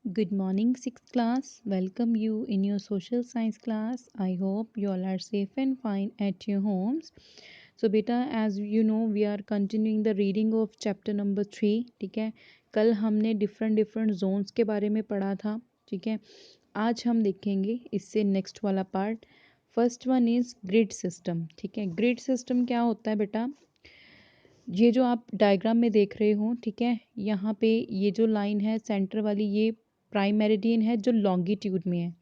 Good morning, sixth class. Welcome you in your social science class. I hope you all are safe and fine at your homes. So beta, as you know, we are continuing the reading of chapter number 3. ठीक है, कल हमने different zones के बारे में पढ़ा था. ठीक है, आज हम देखेंगे इससे नेक्स्ट वाला part. First one is grid system. ठीक है, ग्रिड सिस्टम क्या होता है बेटा? ये जो आप डायग्राम में देख रहे हो, ठीक है, यहाँ पे ये जो लाइन है सेंटर वाली, ये प्राइम मेरिडियन है जो लॉन्गिट्यूड में है.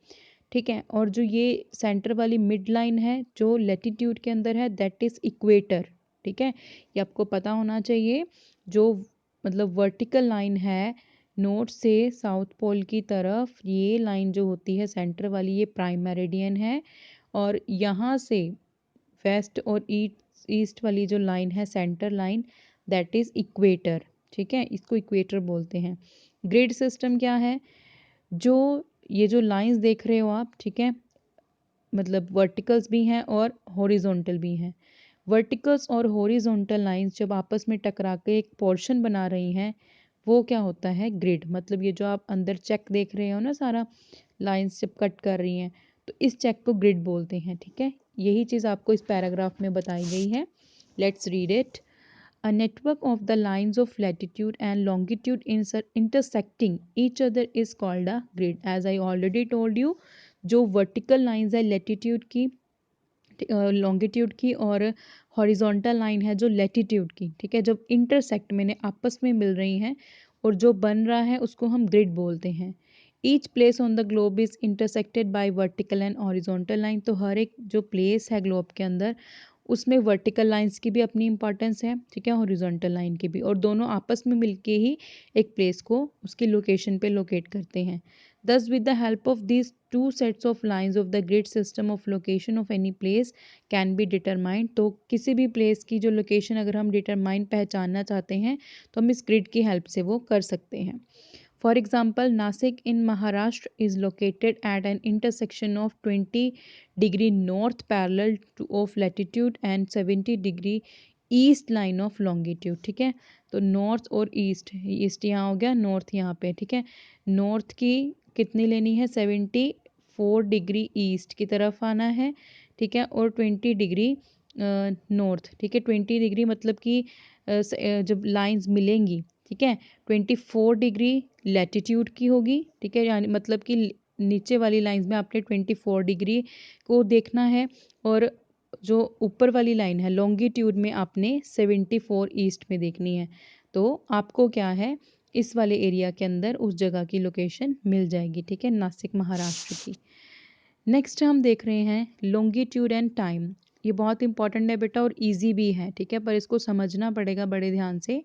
ठीक है, और जो ये सेंटर वाली मिड लाइन है जो लेटीट्यूड के अंदर है, दैट इज इक्वेटर. ठीक है, ये आपको पता होना चाहिए. जो मतलब वर्टिकल लाइन है नॉर्थ से साउथ पोल की तरफ, ये लाइन जो होती है सेंटर वाली, ये प्राइम मेरिडियन है. और यहाँ से वेस्ट और ईस्ट वाली जो लाइन है centre line, that is equator. ठीक है, इसको इक्वेटर बोलते हैं. ग्रिड सिस्टम क्या है? जो ये जो लाइंस देख रहे हो आप, ठीक है, मतलब वर्टिकल्स भी हैं और हॉरिजॉन्टल भी हैं. वर्टिकल्स और हॉरिजॉन्टल लाइंस जब आपस में टकरा के एक पोर्शन बना रही हैं, वो क्या होता है? ग्रिड. मतलब ये जो आप अंदर चेक देख रहे हो ना, सारा लाइंस जब कट कर रही हैं, तो इस चेक को ग्रिड बोलते हैं. ठीक है, यही चीज़ आपको इस पैराग्राफ में बताई गई है. Let's read it. A network of the lines of latitude and longitude intersecting each other is called a grid. As I already told you, जो vertical lines है latitude की, लॉन्गिट्यूड की, और हॉरिजॉन्टल लाइन है जो लैटिट्यूड की, ठीक है, जब इंटरसेक्ट में आपस में मिल रही हैं और जो बन रहा है उसको हम ग्रिड बोलते हैं. Each place on the globe is intersected by vertical and horizontal line. तो हर एक जो प्लेस है ग्लोब के अंदर, उसमें वर्टिकल लाइंस की भी अपनी इंपॉर्टेंस है, ठीक है, हॉरिजॉन्टल लाइन की भी, और दोनों आपस में मिलके ही एक प्लेस को उसकी लोकेशन पे लोकेट करते हैं. Thus, with the help of these two sets of lines of the grid system of location of any place can be determined. तो किसी भी प्लेस की जो लोकेशन अगर हम डिटरमाइन पहचानना चाहते हैं तो हम इस ग्रिड की हेल्प से वो कर सकते हैं. For example, Nasik in Maharashtra is located at an intersection of 20° north parallel to of latitude and 70° east line of longitude. ठीक है, तो नॉर्थ और ईस्ट, ईस्ट यहाँ हो गया, नॉर्थ यहाँ पे. ठीक है, नॉर्थ की कितनी लेनी है? 74° ईस्ट की तरफ आना है. ठीक है, और 20° नॉर्थ. ठीक है, 20° मतलब कि जब लाइंस मिलेंगी, ठीक है, 24° लैटिट्यूड की होगी. ठीक है, यानी मतलब कि नीचे वाली लाइंस में आपने 24° को देखना है, और जो ऊपर वाली लाइन है लॉन्गिट्यूड में आपने 74 ईस्ट में देखनी है. तो आपको क्या है, इस वाले एरिया के अंदर उस जगह की लोकेशन मिल जाएगी. ठीक है, नासिक महाराष्ट्र की. नेक्स्ट हम देख रहे हैं लॉन्गिट्यूड एंड टाइम. ये बहुत इंपॉर्टेंट है बेटा और इजी भी है. ठीक है, पर इसको समझना पड़ेगा बड़े ध्यान से.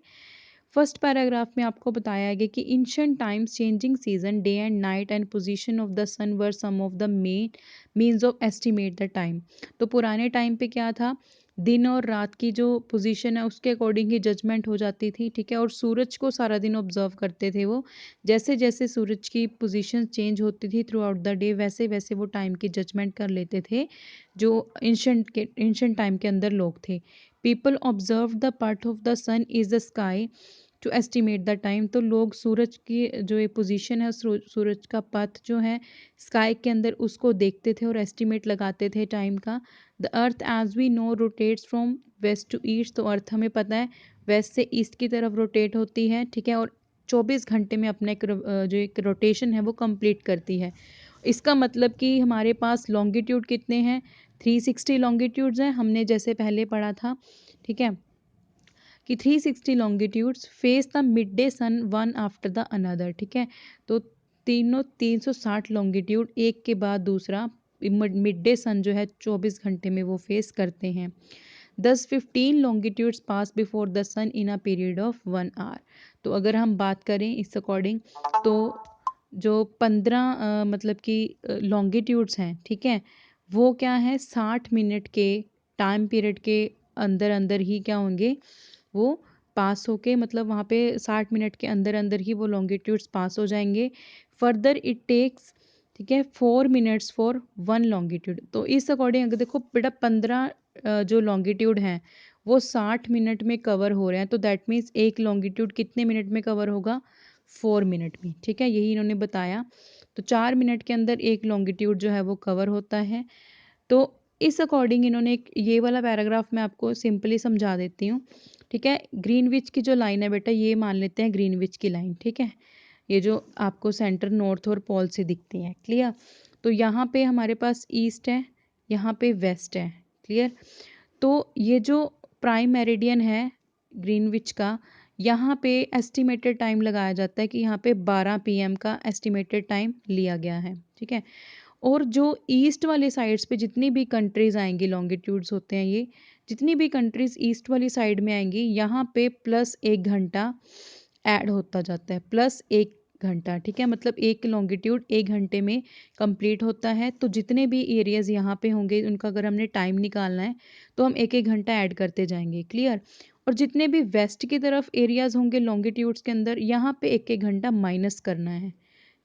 फर्स्ट पैराग्राफ में आपको बताया गया कि ancient times, changing season, day and night and position of the sun were some of the main means of estimate the time. तो पुराने टाइम पे क्या था, दिन और रात की जो पोजीशन है उसके अकॉर्डिंग ही जजमेंट हो जाती थी. ठीक है, और सूरज को सारा दिन ऑब्जर्व करते थे वो. जैसे जैसे सूरज की पोजीशन चेंज होती थी थ्रू आउट द डे, वैसे वैसे वो टाइम की जजमेंट कर लेते थे जो एंशिएंट टाइम के अंदर लोग थे. People observe the part of the sun is the sky to estimate the time. तो लोग सूरज की जो ये पोजीशन है, सूरज का पथ जो है स्काई के अंदर, उसको देखते थे और एस्टिमेट लगाते थे टाइम का. The earth as we know rotates from west to east. तो अर्थ हमें पता है वेस्ट से ईस्ट की तरफ रोटेट होती है. ठीक है, और 24 घंटे में अपना जो एक रोटेशन है वो कंप्लीट करती है. इसका मतलब कि हमारे पास लॉन्गिट्यूड कितने हैं? 360 लॉन्गिट्यूड्स हैं, हमने जैसे पहले पढ़ा था. ठीक है, कि 360 longitudes face the midday sun one after the another. ठीक है, तो तीनों 360 लॉन्गिट्यूड एक के बाद दूसरा मिड डे सन जो है 24 घंटे में वो फेस करते हैं. 15 longitudes pass before the sun in a period of 1 hour. तो अगर हम बात करें इस अकॉर्डिंग, तो जो 15 मतलब कि लॉन्गिट्यूड्स हैं, ठीक है, वो क्या है, 60 मिनट के टाइम पीरियड के अंदर अंदर ही क्या होंगे, वो पास होके, मतलब वहाँ पे 60 मिनट के अंदर अंदर ही वो लॉन्गिट्यूड्स पास हो जाएंगे. फर्दर इट टेक्स, ठीक है, 4 मिनट्स फॉर वन लॉन्गिट्यूड. तो इस अकॉर्डिंग अगर देखो बेटा 15 जो लॉन्गिट्यूड हैं वो 60 मिनट में कवर हो रहे हैं, तो दैट मीन्स एक लॉन्गिट्यूड कितने मिनट में कवर होगा? 4 मिनट में, ठीक है, यही इन्होंने बताया। तो 4 मिनट के अंदर एक लॉन्गिट्यूड जो है वो कवर होता है। तो इस अकॉर्डिंग इन्होंने एक ये वाला पैराग्राफ मैं आपको सिंपली समझा देती हूँ, ठीक है। ग्रीनविच की जो लाइन है बेटा, ये मान लेते हैं ग्रीनविच की लाइन, ठीक है, ये जो आपको सेंटर नॉर्थ और पोल से दिखती है, क्लियर। तो यहाँ पे हमारे पास ईस्ट है, यहाँ पे वेस्ट है, क्लियर। तो ये जो प्राइम मेरिडियन है ग्रीनविच का, यहाँ पे एस्टिमेटेड टाइम लगाया जाता है कि यहाँ पे 12 पीएम का एस्टिमेटेड टाइम लिया गया है, ठीक है। और जो ईस्ट वाली साइड्स पे जितनी भी कंट्रीज़ आएंगी, लॉन्गिट्यूड्स होते हैं ये, जितनी भी कंट्रीज़ ईस्ट वाली साइड में आएंगी, यहाँ पे +1 घंटा ऐड होता जाता है, +1 घंटा, ठीक है। मतलब एक लॉन्गिट्यूड 1 घंटे में कंप्लीट होता है। तो जितने भी एरियाज़ यहाँ पे होंगे उनका अगर हमने टाइम निकालना है तो हम 1-1 घंटा ऐड करते जाएंगे, क्लियर। और जितने भी वेस्ट की तरफ एरियाज़ होंगे लॉन्गिट्यूड्स के अंदर, यहाँ पे 1-1 घंटा माइनस करना है,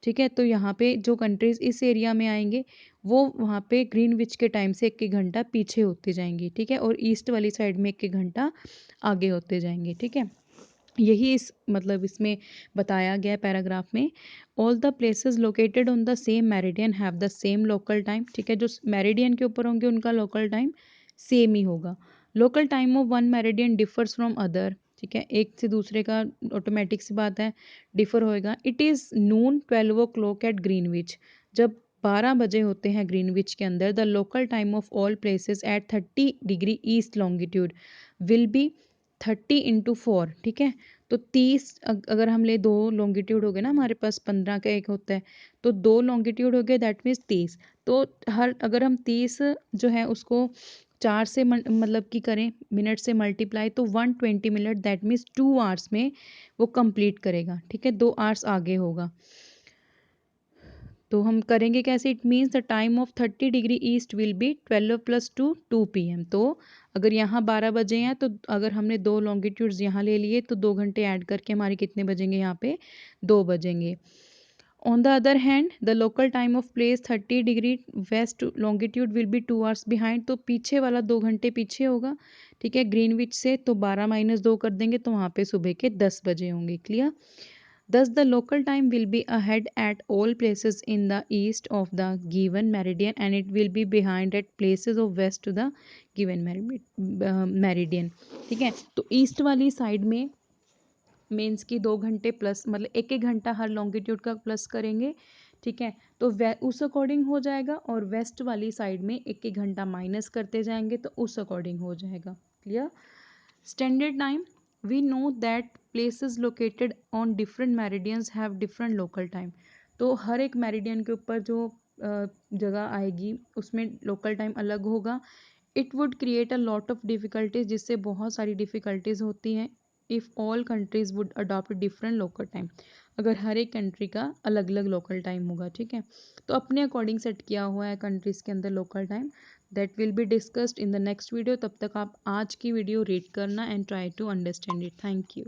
ठीक है। तो यहाँ पे जो कंट्रीज़ इस एरिया में आएंगे वो वहाँ पे ग्रीनविच के टाइम से 1-1 घंटा पीछे होते जाएंगे, ठीक है। और ईस्ट वाली साइड में 1-1 घंटा आगे होते जाएंगे, ठीक है। यही इस मतलब इसमें बताया गया पैराग्राफ में। All the places located on the same meridian have the same local time, ठीक है। जो मेरिडियन के ऊपर होंगे उनका लोकल टाइम सेम ही होगा। Local time of one meridian differs from other, ठीक है, एक से दूसरे का ऑटोमेटिक सी बात है डिफर होएगा। It is noon 12 o'clock at Greenwich, जब 12 बजे होते हैं ग्रीनविच के अंदर, the local time of all places at 30 degree east longitude will be 30 × 4, ठीक है। तो 30 अगर हम ले, 2 लॉन्गिट्यूड हो गए ना हमारे पास, 15 का एक होता है, तो 2 लॉन्गिट्यूड हो गए, दैट मीन्स 30। तो हर अगर हम 30 जो है उसको 4 से मतलब कि करें मिनट से मल्टीप्लाई, तो 120 मिनट, दैट मीन्स 2 आवर्स में वो कंप्लीट करेगा, ठीक है, 2 आवर्स आगे होगा। तो हम करेंगे कैसे, it means the time of 30 degree east will be 12 + 2 2 PM। तो अगर यहाँ 12 बजे हैं तो अगर हमने 2 लॉन्गिट्यूड्स यहाँ ले लिए तो 2 घंटे ऐड करके हमारे कितने बजेंगे, यहाँ पे 2 बजेंगे। On the other hand the local time of place 30 degree west longitude will be 2 hours behind, तो पीछे वाला 2 घंटे पीछे होगा, ठीक है, ग्रीनविच से। तो 12 - 2 कर देंगे तो वहाँ पे सुबह के 10 बजे होंगे, clear. Thus, the local time will be ahead at all places in the east of the given meridian and it will be behind at places of west to the given meridian, ठीक है। तो east वाली side में means कि 2 घंटे plus, मतलब 1-1 घंटा हर longitude का प्लस करेंगे, ठीक है। तो उस अकॉर्डिंग हो जाएगा, और वेस्ट वाली साइड में 1-1 घंटा माइनस करते जाएंगे तो उस अकॉर्डिंग हो जाएगा, clear. Standard time, we know that places located on different meridians have different local time। तो हर एक मेरिडियन के ऊपर जो जगह आएगी उसमें लोकल टाइम अलग होगा। It would create a lot of difficulties, जिससे बहुत सारी डिफ़िकल्टीज होती हैं। If all countries would adopt different local time, अगर हर एक कंट्री का अलग अलग लोकल टाइम होगा, ठीक है। तो अपने अकॉर्डिंग सेट किया हुआ है कंट्रीज़ के अंदर local time, that will be discussed in the next video. तब तक आप आज की वीडियो रीड करना and try to understand it. Thank you.